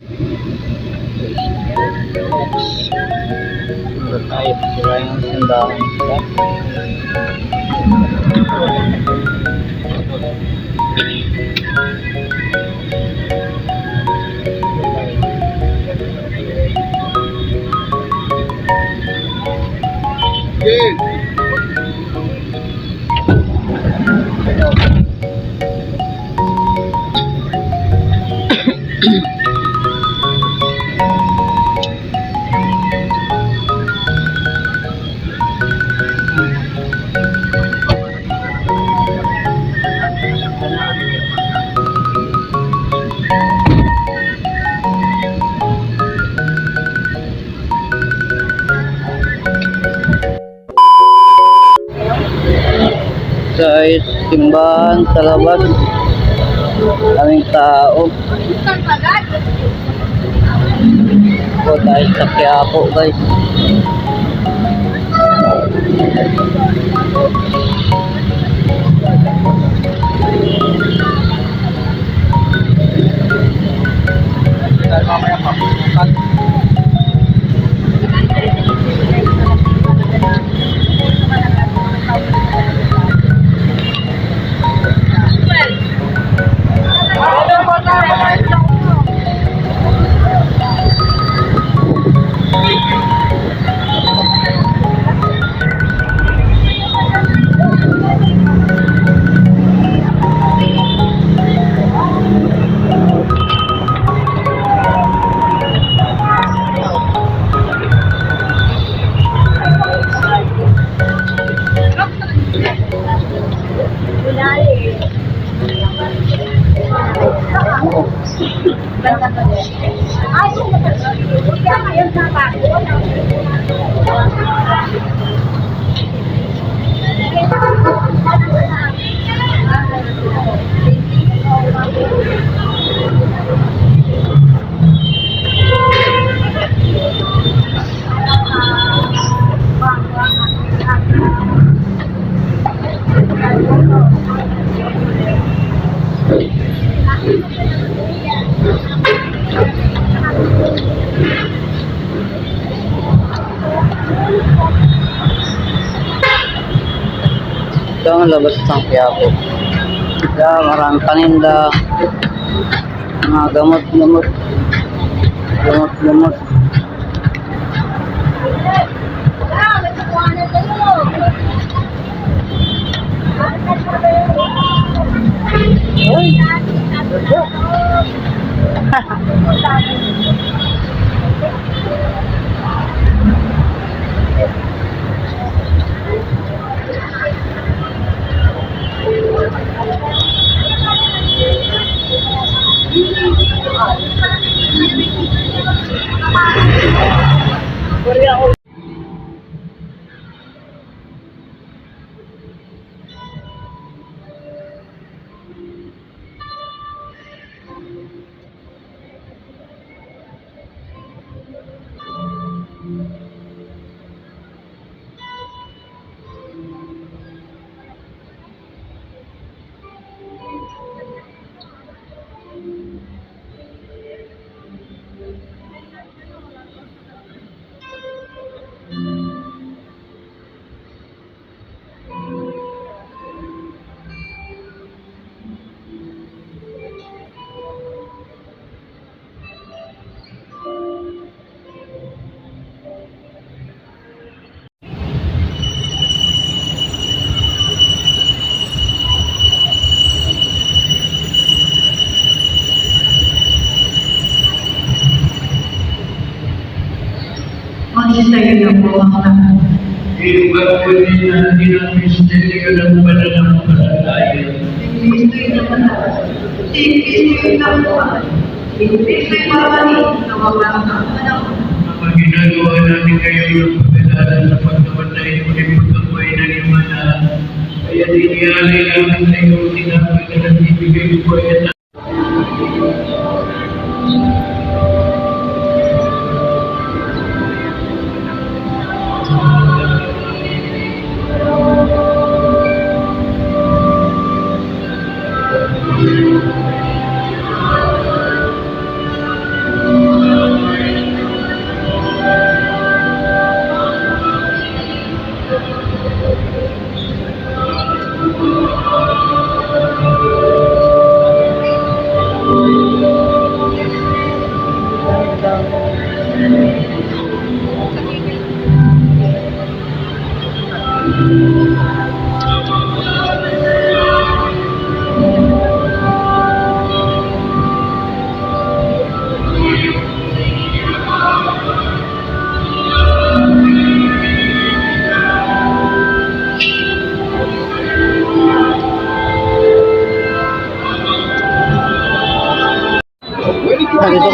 Mura tayo. Sira yung sandahan nila. Sa simbahan sa labas, daming tao. Po tayo sa Quiapo, guys. Ito ang labas ng Quiapo. Kaya maraming paninda, mga gamot-gamot. Magsitayo na po ang lahat. Iugapunin natin ang misteryo ng pananampalataya. Misteryo ng pananampalataya. Misteryo ng buhay. Misteryo maraming na walang panahon. Ang ginagawa natin kayo ng pagkilala sa pagkamatay mo ni pagkabuhay ng iman na kaya diniyari namin sa iyong tinapay na nagbibigay buhay at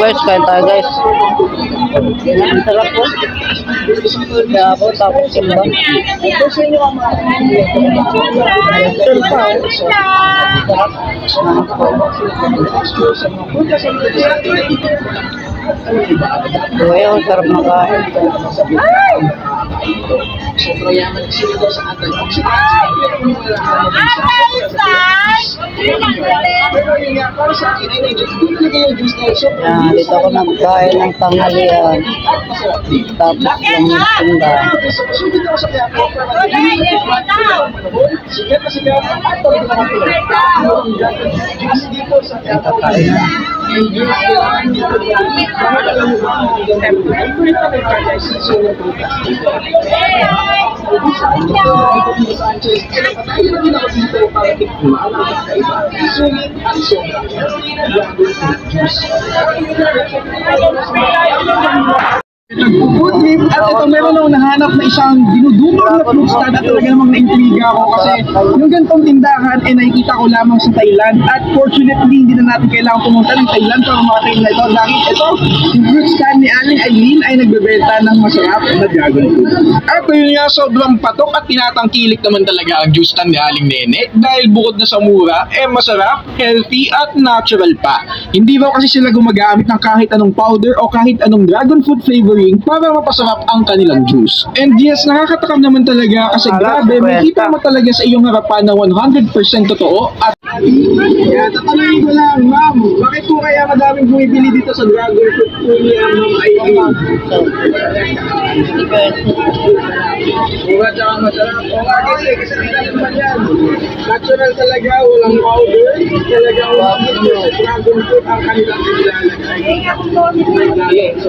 guys, kain tayo guys. Ang sarap po. Kaya ako tapos simba. Ito pa. Kuya, ang sarap na kain. Yan, dito ako nagkain ng tanghalian. Tapos yung tinda. Yan, kakain na. Good trip. At ito meron akong nahanap na isang dinudumog na fruit stand at talaga namang naintriga ako kasi yung ganitong tindahan ay nakikita ko lamang sa Thailand at fortunately hindi na natin kailangan pumunta ng Thailand para makakain na ito dahil ito yung fruit stand ni Aling Aileen ay nagbebenta ng masarap na dragon fruit. At yun nga, sobrang patok at tinatangkilik naman talaga ang juice stand ni Aling Nene dahil bukod na sa mura, masarap, healthy at natural pa. Hindi raw kasi sila gumagamit ng kahit anong powder o kahit anong dragon fruit flavoring para mapasarap ang kanilang juice. And yes, nakakatakam naman talaga kasi grabe, makita mo talaga sa iyong harapan na 100% totoo at Kaya tatanungin ko lang, ma'am, bakit po kaya madaming bumibili dito sa dragon fruit po niya, ma'am Aileen? Mura tsaka masarap. O nga kasi nila naman yan. Natural talaga, walang powder. Talaga walang dragon fruit ang kanilang nilalagay. So,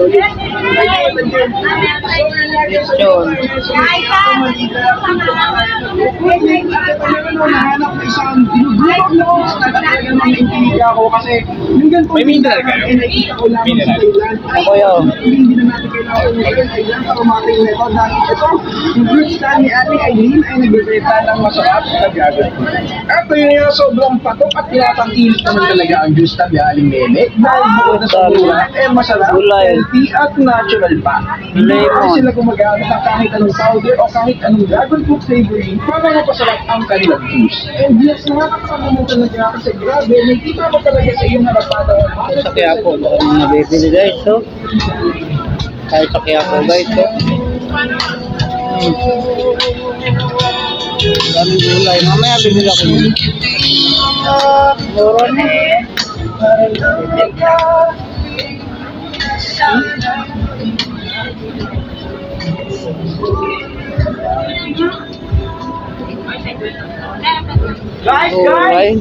nahanap na isang dinudumog na fruit stand at talaga naman naintriga ako kasi yung ganitong May mineral kayo? ay nakikita ko lamang sa Thailand. Ako yun. Hindi na natin kailangan pumunta ng Thailand para makakain na ito dahil ito, yung fruit stand ni Aling Aileen ay nagbebenta ng masarap na dragon fruit. At yun nga, sobrang patok at tinatangkilik naman talaga ang juice stand ni Aling Nene dahil bukod na sa mura, masarap, Gulay. healthy at natural pa. Hindi Lemon. kasi sila gumagamit ng kahit anong powder o kahit anong dragon fruit flavoring para mapasarap ang kanilang juice. And yes, nakakasama mo talaga kasi grabe, nakikita mo talaga sa iyong harapan na Sa Quiapo, ito kami nabibili guys. So, kahit sa Quiapo guys. So. Daming gulay. Mamaya bibili ako yun. Mura na eh. Gulay.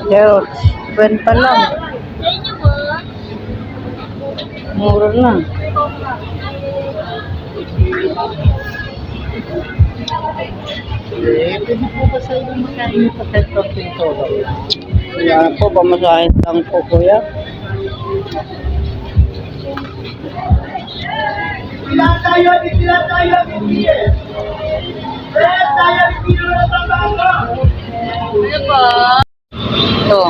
Carrots. 20 lang. Mura lang. Pwede po ba sa iyo makain yung potato pinto? Yan po, pamasahin lang po kuya. Sila tayo, hindi eh. Sila tayo, hindi na tayo. Ito.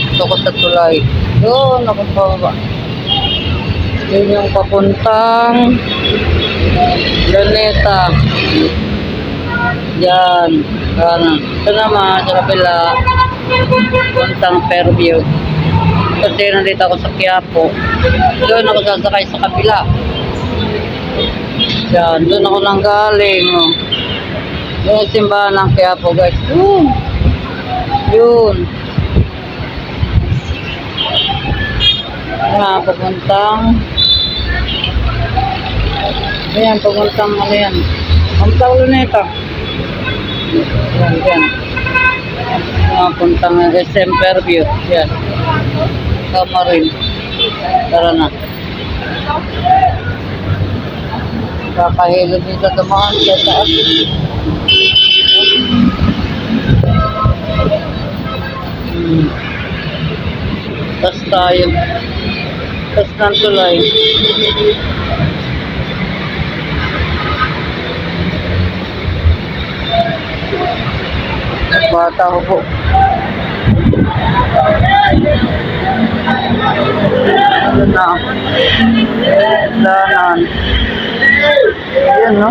Ito ko sa tulay. Doon, ako pa. Yun yung papuntang Planeta. Diyan. Kanan. Ito naman, sa kapila. Puntang Fairview. Kasi nandito ako sa Quiapo. Doon ako sasakay sa kapila. Diyan. Doon ako nang galing. Oh. Yung simbahan ng Quiapo guys. Yun. Papuntang ayan, papuntang ano yan, ang tawlo na ito yan papuntang SM Fairview yan, tama rin. Tara na, kakahilod dito dumaan sa taas. Tas tayo. Tas ng tulay. bata ko po. Ano na? Danan. Yan, no?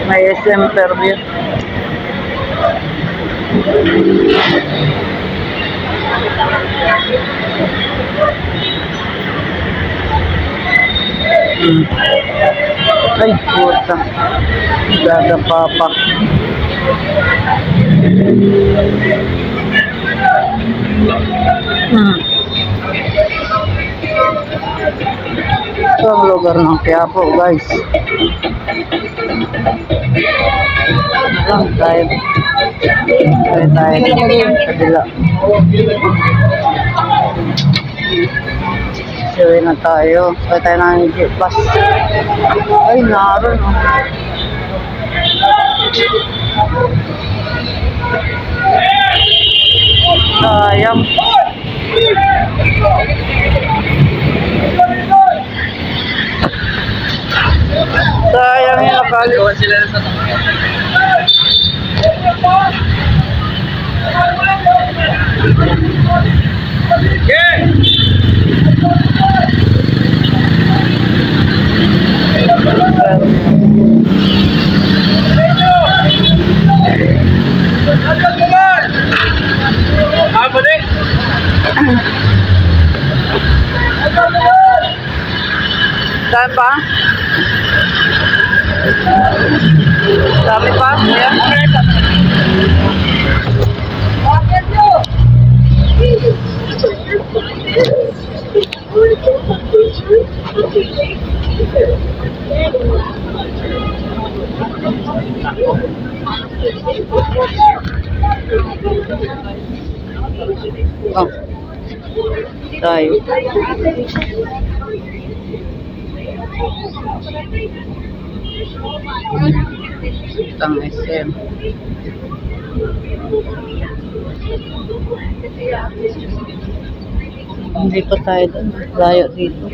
May SM Fairview. Ay, puta. Dadapa pa. Ito ang lugar ng Quiapo, guys. Lang tayo. Tayo sa kabila. Siwi na tayo. Kaya tayo ng jeep bus. Ay, naroon. Sayang. Sayang yung nakaliwan sila sa Saan pa? Dami pa? Ayan. Oh. Tayo. Itang SM. Hindi pa tayo doon. Layo dito.